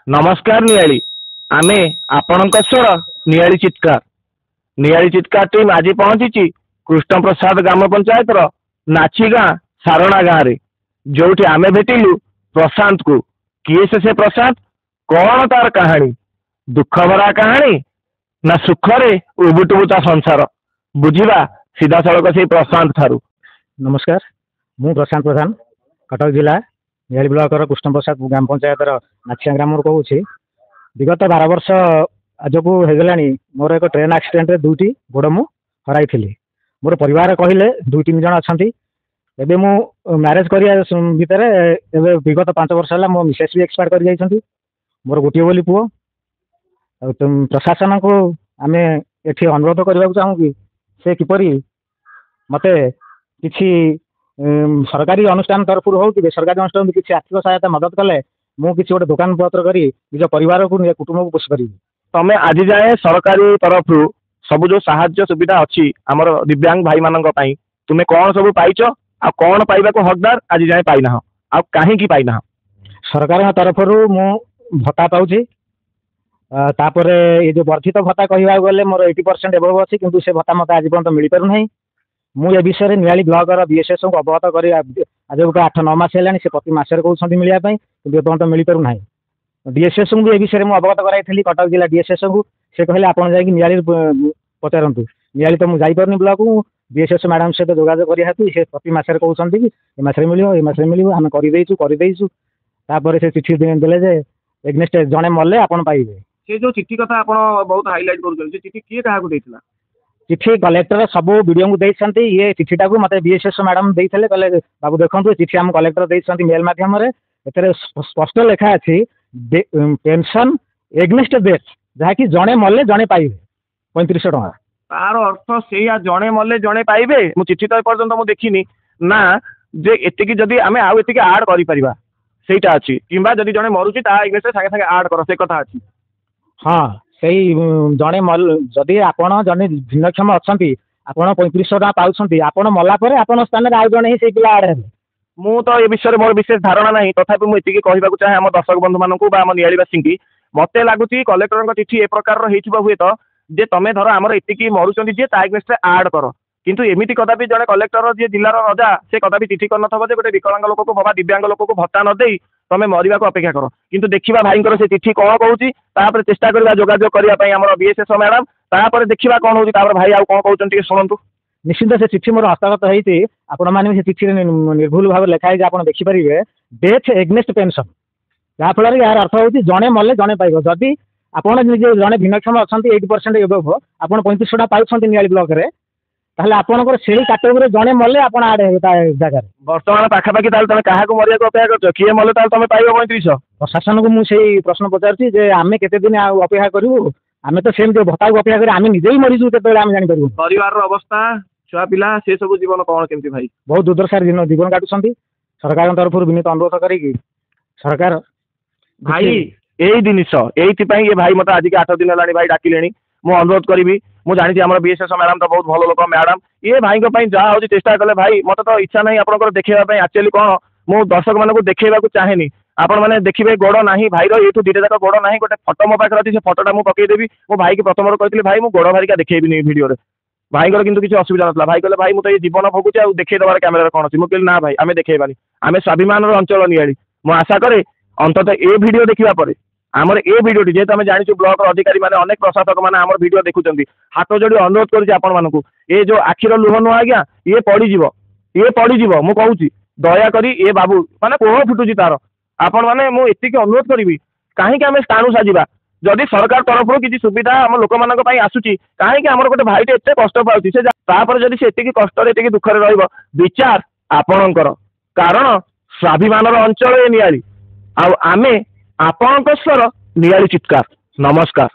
नमस्कार नियाली आमे आपणक स्वर नियाली चित्कार टीम आज पहुंची कृष्ण प्रसाद ग्राम पंचायत नाची गाँ सारणा गाँव रे जो आमे भेटिलु प्रशांत को किए से प्रशांत कौन तार कहानी दुख भरा कहानी ना सुख रे उबुटुबुता संसार बुझा सीधा सड़क से प्रशांत ठारू। नमस्कार मु प्रशांत प्रधान कटक जिला नियाली ब्लॉक कृष्ण प्रसाद ग्राम पंचायत नाचिया ग्राम कहूँ विगत 12 वर्ष आज को होगा मोर एक ट्रेन एक्सीडेंट रे दुईटी गोड़ मु हराई मोर परिवार कहले 2-3 जन अच्छा एबे मु मैरेज करिया भितर एबे विगत 5 वर्ष है मो मिसेस भी एक्सपायर कर जाइछंती मोर गोटे बोली पुओ प्रशासन को आमे एठी अनुरोध करबा चाहूँ कि से किपरि मते किछि सरकारी अनुष्ठान तरफ हो कि बेसरकारी अनुष्ठान किसी आर्थिक सहायता मदद कले मु किसी गोटे दुकान पत्र करी निज परिवार को निज कुटुंब को पोषि पारि। तमे आज जाए सरकारी तरफ सब जो साहाय्य सुविधा अच्छी आमर दिव्यांग भाई मानक पई तुमे कौन सब पाइछ आ कौन पाइबा को हकदार आज जाए पाइना आ काहे की पाइना? सरकार तरफ मु भत्ता पाउछि तापर ये जो वर्धित भत्ता कहवा गले मोर 80% एबव अछि किंतु से भत्ता मते आज पर्यंत मिल पारु नै। मु ए विषय नियाली ब्लॉक बीएसएस को अवगत कर आज गोटे 8-9 मास है से प्रति मसरे कहते मिलवाई कि पर्यटन मिल पार ना डीएसएस को भी ए विषय मुझे अवगत कराई कटक जिला डीएसएस को से कहले आप नियाली पचारतु नियाली तो मुझे जापरनी ब्लॉक को डीएसएस मैडम सहित जोगाजोग करने से प्रति मसरे कहते कि ए मसरे मिल आम करदेचु से चिठी देले एग्नेस्ट जड़े मरले आप पाइबे। से जो चिठी कथा आप बहुत हाइलाइट कर चिठी किए क्या चिठी कलेक्टर सब वीडियो को देते ये चिठीटा को मतलब बीएसएस मैडम देते कहले बाबू देखो चिठी आम कलेक्टर देते मेल मध्यम स्पष्ट लेखा अच्छी पेंशन एग्नेस्ट डेथ जहाँकि जड़े मरले जड़े पाइबे 3500 टଙ୍କା तार अर्थ से जड़े मरले जड़े पाइबे। मु चिठी तो पर्यंत मुझे देखनी ना जे एतिकी जदि आमे आउ एतिकी आड करि परिबा सेटा अछि किंबा जदि जड़े मरुची ता एग्नेस्ट संगे संगे आड कर से कथा अछि। हाँ से जड़े जदि आपड़ जड़े भिन्नक्षम अच्छा आपड़ 3500 टଙ୍କା पाँच आपड़ मलापर आपन स्थान आउ जड़े ही पिला आड़ हे मु तो ये विषय मोर विशेष धारणा ना तथापि मुझे कहवाक चाहे आम दर्शक बंधु मानक नियालीवासी की मत लगुच कलेक्टर चिठी ए प्रकार हुए तो जे तमें धर आमर एतिकी मरुचंदी जे एग्नेस्ट आड कर किंतु एमिति कदापि जड़े कलेक्टर जी जिलार रजा से कदापि चिठी कर नथबो जे गोटे विकलांग लोक को बाबा दिव्यांग लोक को भत्ता न देई तमें मरिबा को अपेक्षा कर किंतु देखिबा भाईंकर से चिठी कौन कहूची तापर चेष्टा करबा जोगाजोग करिया पई हमर बीएसएस मैडम तापर देखिबा कौन होची तापर भाई आउ कौन कहउचन शुणु। निश्चित से चिठी मोर हस्तगत होती आपण मैंने चिठी निर्भुल भाव लिखाई आप देखिपारे डेथ एग्नेस्ट पेंशन जहाँफल यार अर्थ हूँ जड़े मरले जड़े पाइब जदि आपड़ जड़े भिन्नक्षम अच्छा 80% एबव आप 3500 टଙ୍କା पाँच नियाली ब्लॉक रे ताहले आपनकर से कैटेगोरी जड़े मरले आप आड हे जगह बर्तमान पाखापाखि तुम क्या मरिया अपेक्षा कर किए मरले तुम पाइब 3500। प्रशासन को मुझे प्रश्न पचार आमे केते दिन अपेक्षा करूँ आमे तो सेम जो भत्ता को अपेक्षा करें आमे निजे ही मरीजु के जापर परिवार अवस्था छुआ पिला से सब जीवन कौन केमती भाई बहुत दुर्दशा जीवन काटुंट सरकार तरफ विनीत अनुरोध करी सरकार भाई यही जिनिस ये भाई मत आज के 8 दिन है भाई डाकिले मु अनुरोध करी मु जानी आम बीएसएस मैडम तो बहुत भल लोक मैडम ये भाई जहाँ हूँ चेष्टा कले भाई मत तो इच्छा नहीं आप देखा एक्चुअली कौन मु दर्शक मान देखा चाहे आपण मैंने देखिए गोड़ ना भाई ये 2टा जाक गोड़ ना गोटे फटो मो पाखे अच्छी से फटोटा मुझे पकईदेवी मो भाई की प्रथम कहती भाई मुझे गोड़ भारिका देखेबी भिडियो भाई किंतु किसी असुविधा ना भाई कहले भाई मुझे ये जीवन भोगुचे आ देखे देवार कैमेरा कौन अच्छी मुझे ना भाई आम देखेबानी आम स्वाभिमान अंचल नियाली मु आशा करे अंततः ए भिडियो देखा पर आमर ए भिडियोटी जेहेतु आम जानी ब्लॉक अधिकारी मैंने अनेक प्रशासक मैंने आम भिडियो देखुं हाथ जोड़ी अनुरोध करूँ ये जो आखिर लुह नुह आज्ञा ये पड़ीज मु कहूँ दयाकोरी ये बाबू माने कोह फुटुची तार आपण मैंने मुझे अनुरोध करी कहीं आम स्थाणु साजा जदि सरकार तरफ किसी सुविधा आम लोक मान आसूची कहीं आमर गोटे भाईटे एत कष्ट पाँच जदि से कष्ट दुखरे विचार आपणकर कारण स्वाभिमान अंचल नियाली आमे आपणक स्वर नियाली चित्कार। नमस्कार।